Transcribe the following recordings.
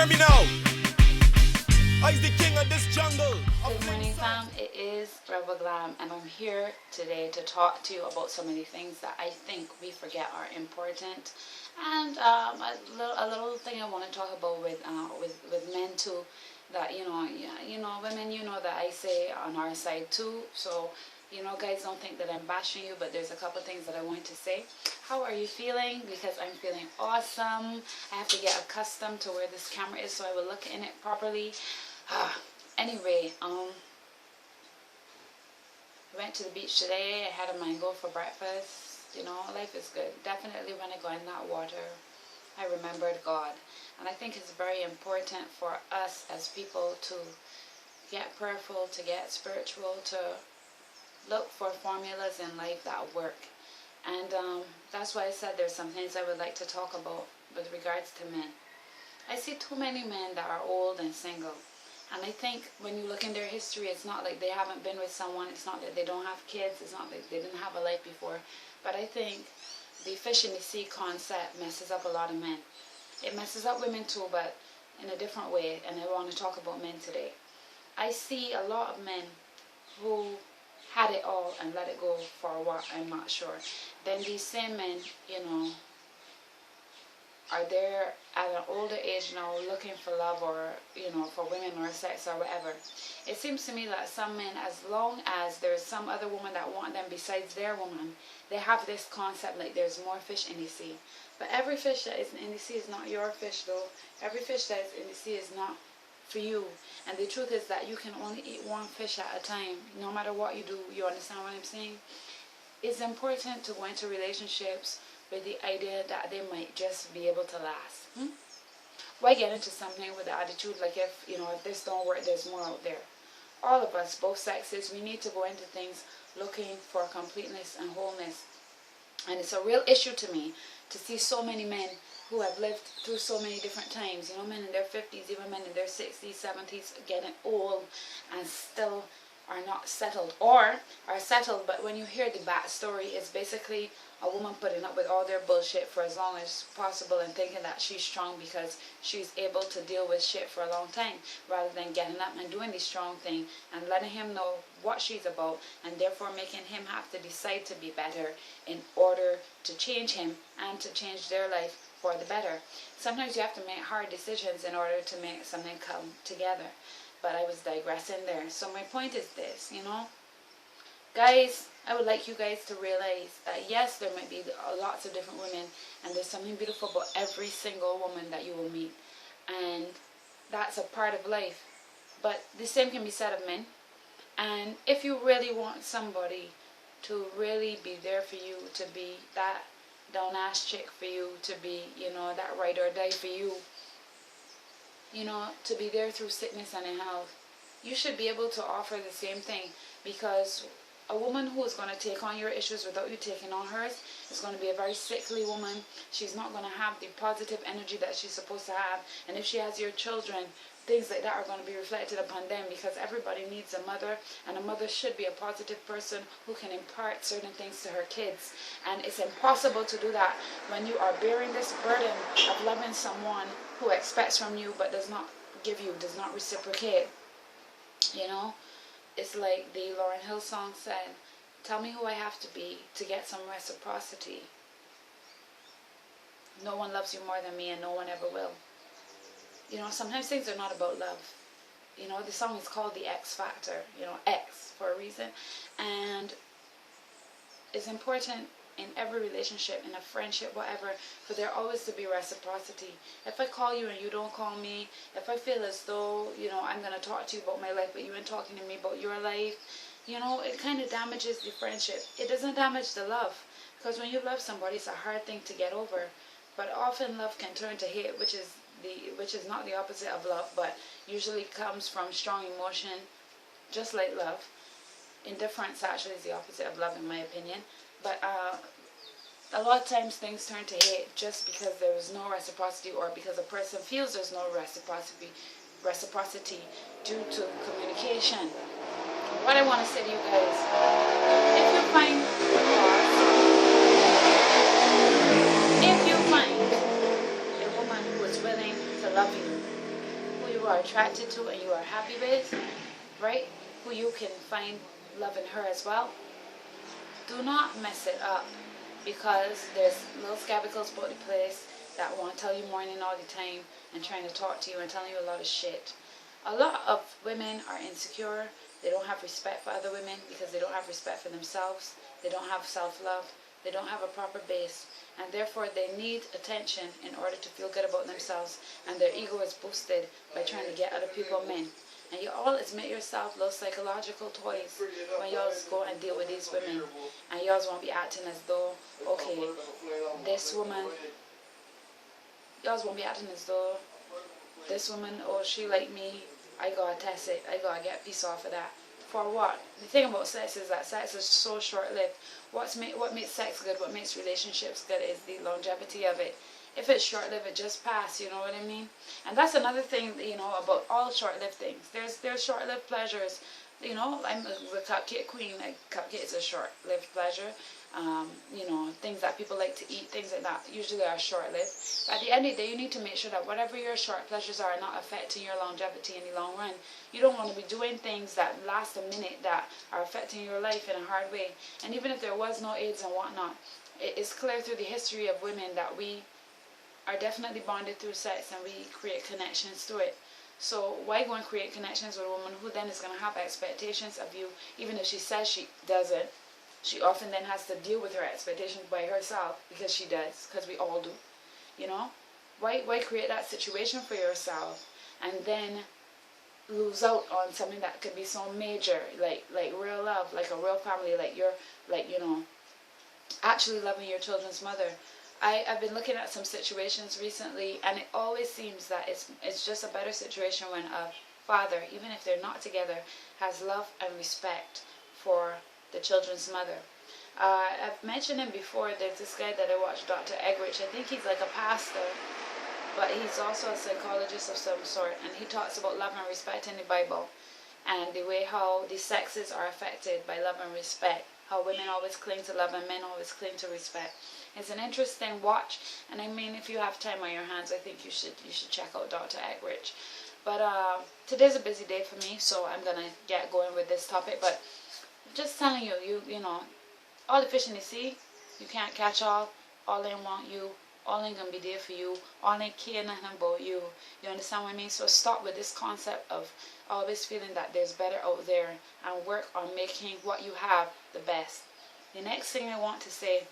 hear me now? I'm the king of this jungle. Good morning, fam. It is Glam, and I'm here today to talk to you about so many things that I think we forget are important, and a little thing I want to talk about with men too. That women, that I say on our side too. So guys, don't think that I'm bashing you, but there's a couple things that I want to say. How are you feeling? Because I'm feeling awesome. I have to get accustomed to where this camera is so I will look in it properly. Anyway, went to the beach today. I had a mango for breakfast. Life is good. Definitely when I go in that water, I remembered God. And I think it's very important for us as people to get prayerful, to get spiritual, to look for formulas in life that work. And that's why I said there's some things I would like to talk about with regards to men. I see too many men that are old and single. And I think when you look in their history, it's not like they haven't been with someone. It's not that they don't have kids. It's not that they didn't have a life before. But I think the fish in the sea concept messes up a lot of men. It messes up women too, but in a different way. And I want to talk about men today. I see a lot of men who had it all and let it go for a while. I'm not sure. Then these same men, are there at an older age now looking for love or, for women or sex or whatever. It seems to me that some men, as long as there's some other woman that want them besides their woman, they have this concept like there's more fish in the sea. But every fish that is in the sea is not your fish though. Every fish that is in the sea is not for you. And the truth is that you can only eat one fish at a time, no matter what you do. You understand what I'm saying? It's important to go into relationships with the idea that they might just be able to last. Why get into something with the attitude like if this don't work, there's more out there? All of us, both sexes, we need to go into things looking for completeness and wholeness. And it's a real issue to me to see so many men who have lived through so many different times, men in their 50s, even men in their 60s, 70s, getting old and still are not settled, or are settled, but when you hear the backstory, it's basically a woman putting up with all their bullshit for as long as possible and thinking that she's strong because she's able to deal with shit for a long time, rather than getting up and doing the strong thing and letting him know what she's about, and therefore making him have to decide to be better in order to change him and to change their life for the better. Sometimes you have to make hard decisions in order to make something come together. But I was digressing there. So my point is this, guys, I would like you guys to realize that yes, there might be lots of different women, and there's something beautiful about every single woman that you will meet, and that's a part of life. But the same can be said of men. And if you really want somebody to really be there for you, to be that down ass chick for you, to be that ride or die for you, to be there through sickness and in health, you should be able to offer the same thing. Because a woman who is going to take on your issues without you taking on hers is going to be a very sickly woman. She's not going to have the positive energy that she's supposed to have. And if she has your children, things like that are going to be reflected upon them, because everybody needs a mother, and a mother should be a positive person who can impart certain things to her kids. And it's impossible to do that when you are bearing this burden of loving someone who expects from you but does not give you, does not reciprocate. It's like the Lauryn Hill song said, tell me who I have to be to get some reciprocity. No one loves you more than me, and no one ever will. Sometimes things are not about love. The song is called The X Factor, X for a reason. And it's important in every relationship, in a friendship, whatever, for there always to be reciprocity. If I call you and you don't call me, if I feel as though, I'm going to talk to you about my life, but you ain't talking to me about your life, it kind of damages the friendship. It doesn't damage the love, because when you love somebody, it's a hard thing to get over. But often love can turn to hate, which is not the opposite of love, but usually comes from strong emotion, just like love. Indifference actually is the opposite of love, in my opinion. But a lot of times things turn to hate just because there is no reciprocity, or because a person feels there's no reciprocity due to communication. What I want to say to you guys, if you find a woman who is willing to love you, you are attracted to and you are happy with, right? Who you can find love in her as well. Do not mess it up because there's little scabicles about the place that want to tell you morning all the time and trying to talk to you and telling you a lot of shit. A lot of women are insecure. They don't have respect for other women because they don't have respect for themselves. They don't have self-love. They don't have a proper base. And therefore they need attention in order to feel good about themselves. And their ego is boosted by trying to get other people men. And you all admit yourself little psychological toys when you all go and deal with these women. And you all won't be acting as though, okay, this woman, you all won't be acting as though this woman, oh, she like me, I gotta test it, I gotta get a piece off of that. For what? The thing about sex is that sex is so short-lived. What makes sex good, what makes relationships good is the longevity of it. If it's short-lived, it just passed, you know what I mean? And that's another thing, you know, about all short-lived things. There's short-lived pleasures. You know, I'm the cupcake queen. Like, cupcake is a short-lived pleasure. You know, things that people like to eat, things like that, usually are short-lived. But at the end of the day, you need to make sure that whatever your short pleasures are not affecting your longevity in the long run. You don't want to be doing things that last a minute that are affecting your life in a hard way. And even if there was no AIDS and whatnot, it is clear through the history of women that we are definitely bonded through sex and we create connections through it. So why go and create connections with a woman who then is going to have expectations of you, even if she says she doesn't? She often then has to deal with her expectations by herself because she does, because we all do, you know? Why create that situation for yourself and then lose out on something that could be so major, like real love, like a real family, like you're, like, you know, actually loving your children's mother. I've been looking at some situations recently, and it always seems that it's just a better situation when a father, even if they're not together, has love and respect for the children's mother. I've mentioned him before. There's this guy that I watched, Dr. Eggridge. I think he's like a pastor, but he's also a psychologist of some sort, and he talks about love and respect in the Bible, and the way how the sexes are affected by love and respect, how women always cling to love and men always cling to respect. It's an interesting watch, and I mean, if you have time on your hands, I think you should check out Dr. Eggridge. But today's a busy day for me, so I'm gonna get going with this topic. But just telling you, you know, all the fish in the sea, you can't catch all. All they want you. All ain't gonna be there for you. All ain't care nothing about you. You understand what I mean? So stop with this concept of always feeling that there's better out there, and work on making what you have the best. The next thing I want to say,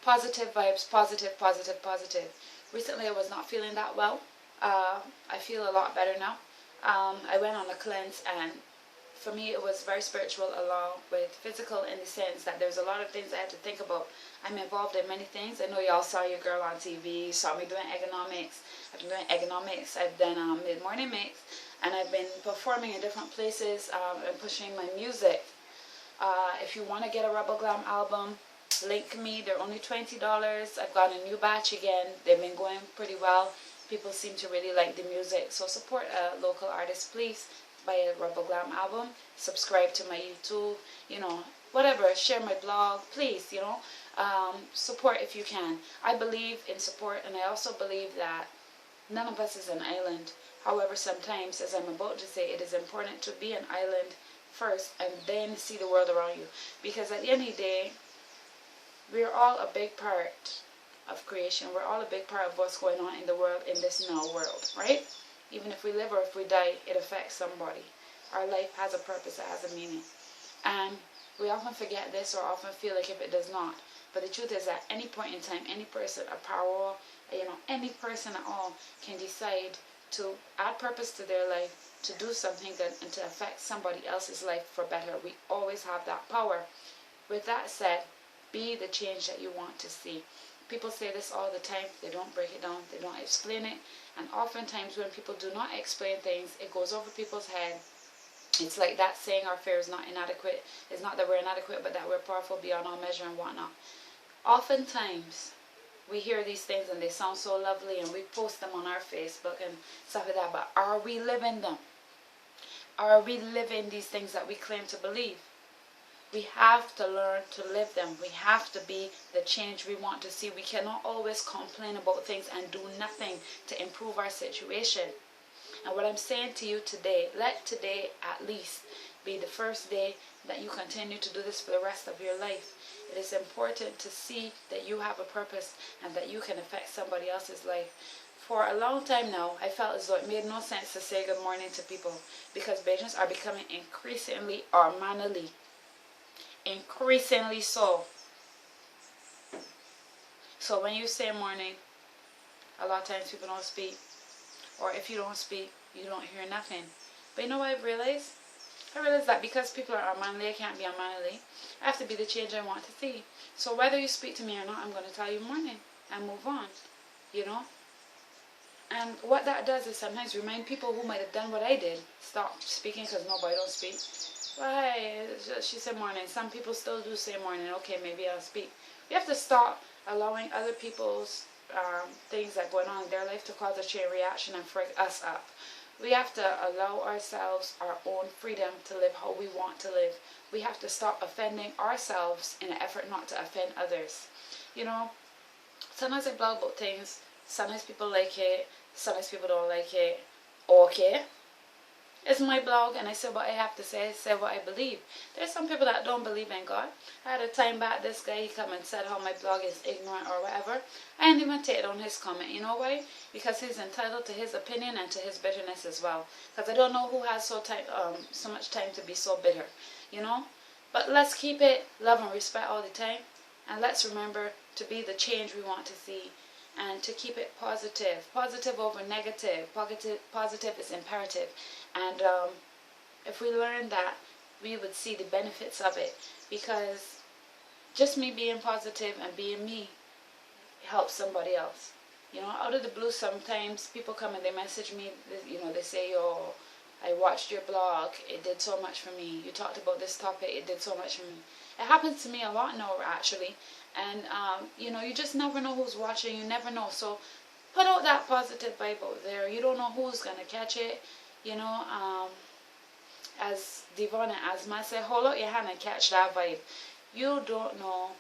positive vibes, positive, positive, positive. Recently I was not feeling that well. I feel a lot better now. I went on a cleanse, and for me it was very spiritual along with physical, in the sense that there's a lot of things I had to think about. I'm involved in many things. I know y'all saw your girl on TV, saw me doing economics. I've been doing economics, I've done mid-morning mix, and I've been performing in different places and pushing my music. If you want to get a Rebel Glam album, link me. They're only $20. I've got a new batch again. They've been going pretty well. People seem to really like the music. So support a local artist, please. Buy a Rebel Glam album. Subscribe to my YouTube. You know, whatever. Share my blog, please. You know, support if you can. I believe in support, and I also believe that none of us is an island. However, sometimes, as I'm about to say, it is important to be an island first and then see the world around you. Because at the end of the day, we're all a big part of creation. We're all a big part of what's going on in the world, in this now world, right? Even if we live or if we die, it affects somebody. Our life has a purpose, it has a meaning. And we often forget this, or often feel like if it does not. But the truth is that any point in time, any person, a power, you know, any person at all can decide to add purpose to their life, to do something good, and to affect somebody else's life for better. We always have that power. With that said, be the change that you want to see. People say this all the time. They don't break it down. They don't explain it. And oftentimes when people do not explain things, it goes over people's head. It's like that saying, our fear is not inadequate. It's not that we're inadequate, but that we're powerful beyond all measure and whatnot. Oftentimes, we hear these things and they sound so lovely, and we post them on our Facebook and stuff like that. But are we living them? Are we living these things that we claim to believe? We have to learn to live them. We have to be the change we want to see. We cannot always complain about things and do nothing to improve our situation. And what I'm saying to you today, let today at least be the first day that you continue to do this for the rest of your life. It is important to see that you have a purpose and that you can affect somebody else's life. For a long time now, I felt as though it made no sense to say good morning to people because Bajans are becoming increasingly unmannerly. Increasingly so. So when you say morning, a lot of times people don't speak. Or if you don't speak, you don't hear nothing. But you know what I've realized? I realized that because people are unmanly, I can't be unmanly. I have to be the change I want to see. So whether you speak to me or not, I'm going to tell you morning and move on. You know? And what that does is sometimes remind people who might have done what I did, stop speaking because nobody don't speak. Well, hey, she said morning. Some people still do say morning. Okay, maybe I'll speak. We have to stop allowing other people's things that are going on in their life to cause a chain reaction and freak us up. We have to allow ourselves our own freedom to live how we want to live. We have to stop offending ourselves in an effort not to offend others. You know, sometimes I blog about things. Sometimes people like it. Sometimes people don't like it. Okay. It's my blog and I say what I have to say. I say what I believe. There's some people that don't believe in God. I had a time back, this guy, he come and said how my blog is ignorant or whatever. I didn't even take on his comment. You know why? Because he's entitled to his opinion and to his bitterness as well. Because I don't know who has so much time to be so bitter. You know? But let's keep it love and respect all the time. And let's remember to be the change we want to see. And to keep it positive. Positive over negative. Positive is imperative. And if we learn that, we would see the benefits of it. Because just me being positive and being me helps somebody else. You know, out of the blue sometimes people come and they message me, you know, they say, oh, I watched your blog, it did so much for me. You talked about this topic, it did so much for me. It happens to me a lot now, actually. And, you know, you just never know who's watching, you never know. So put out that positive vibe out there. You don't know who's going to catch it. You know, as Devon and Asma say, hold out your hand and catch that vibe. You don't know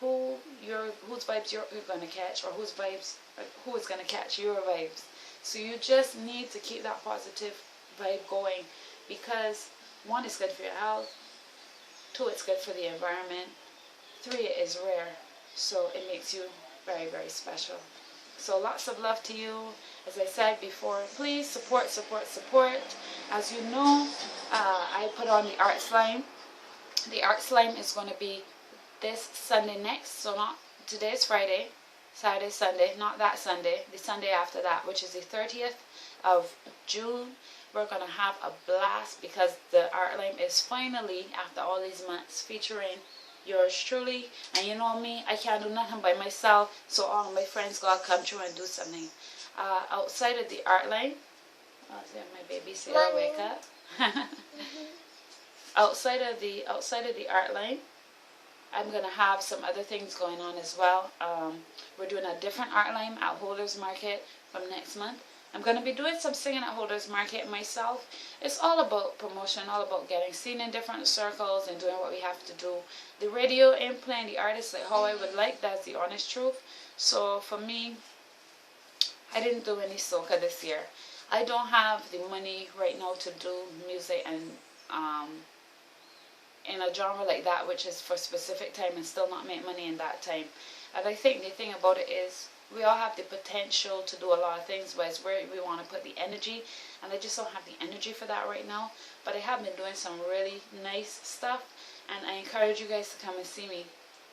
whose vibes you're going to catch or who is going to catch your vibes. So you just need to keep that positive vibe going because 1, it's good for your health. 2, it's good for the environment. 3, it is rare. So it makes you very, very special. So lots of love to you. As I said before, please support. As you know, I put on the art slime. The art slime is going to be this Sunday next. So not today's Friday, Saturday, Sunday, not that Sunday, the Sunday after that, which is the 30th of June. We're going to have a blast because the art lime is finally, after all these months, featuring yours truly. And you know me, I can't do nothing by myself, so all of my friends gotta come through and do something. Outside of the art line, oh, there my baby say I wake up. outside of the art line, I'm gonna have some other things going on as well. We're doing a different art line at Holders Market from next month. I'm going to be doing some singing at Holders Market myself. It's all about promotion, all about getting seen in different circles and doing what we have to do. The radio ain't playing the artists like how I would like, that's the honest truth. So for me, I didn't do any soca this year. I don't have the money right now to do music and in a genre like that, which is for a specific time and still not make money in that time. And I think the thing about it is, we all have the potential to do a lot of things, but it's where we want to put the energy, and I just don't have the energy for that right now. But I have been doing some really nice stuff, and I encourage you guys to come and see me.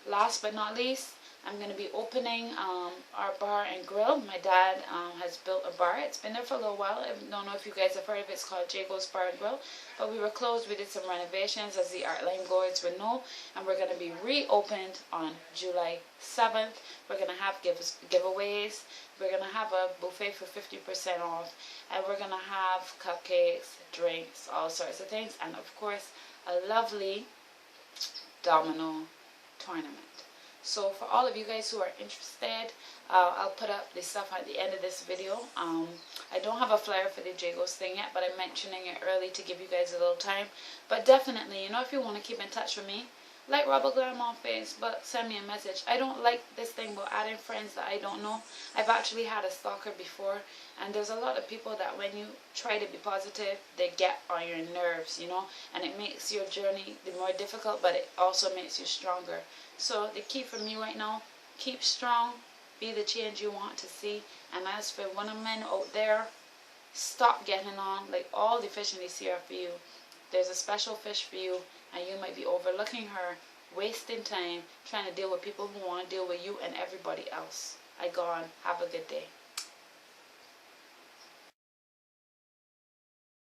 Last but not least, I'm going to be opening our bar and grill. My dad has built a bar. It's been there for a little while. I don't know if you guys have heard of it. It's called Jago's Bar and Grill. But we were closed. We did some renovations, as the art line goers would know. And we're going to be reopened on July 7th. We're going to have giveaways. We're going to have a buffet for 50% off. And we're going to have cupcakes, drinks, all sorts of things. And of course, a lovely domino tournament. So for all of you guys who are interested, I'll put up the stuff at the end of this video. I don't have a flyer for the Jagos thing yet, but I'm mentioning it early to give you guys a little time. But definitely, you know, if you want to keep in touch with me, like Rebel Glam on Facebook, send me a message. I don't like this thing about adding friends that I don't know. I've actually had a stalker before, and there's a lot of people that when you try to be positive, they get on your nerves, you know, and it makes your journey the more difficult, but it also makes you stronger. So the key for me right now, keep strong, be the change you want to see, and as for women out there, stop getting on. Like, all the fish in the sea are for you. There's a special fish for you, and you might be overlooking her, wasting time trying to deal with people who want to deal with you and everybody else. I go on. Have a good day.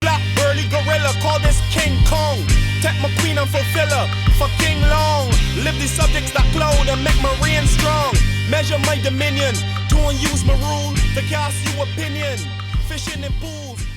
Black burly gorilla, call this King Kong. Take my queen and fulfill her for King Long. Live the subjects that clothe and make my reign strong. Measure my dominion, don't use my rule to cast you opinion. Fishing in pools.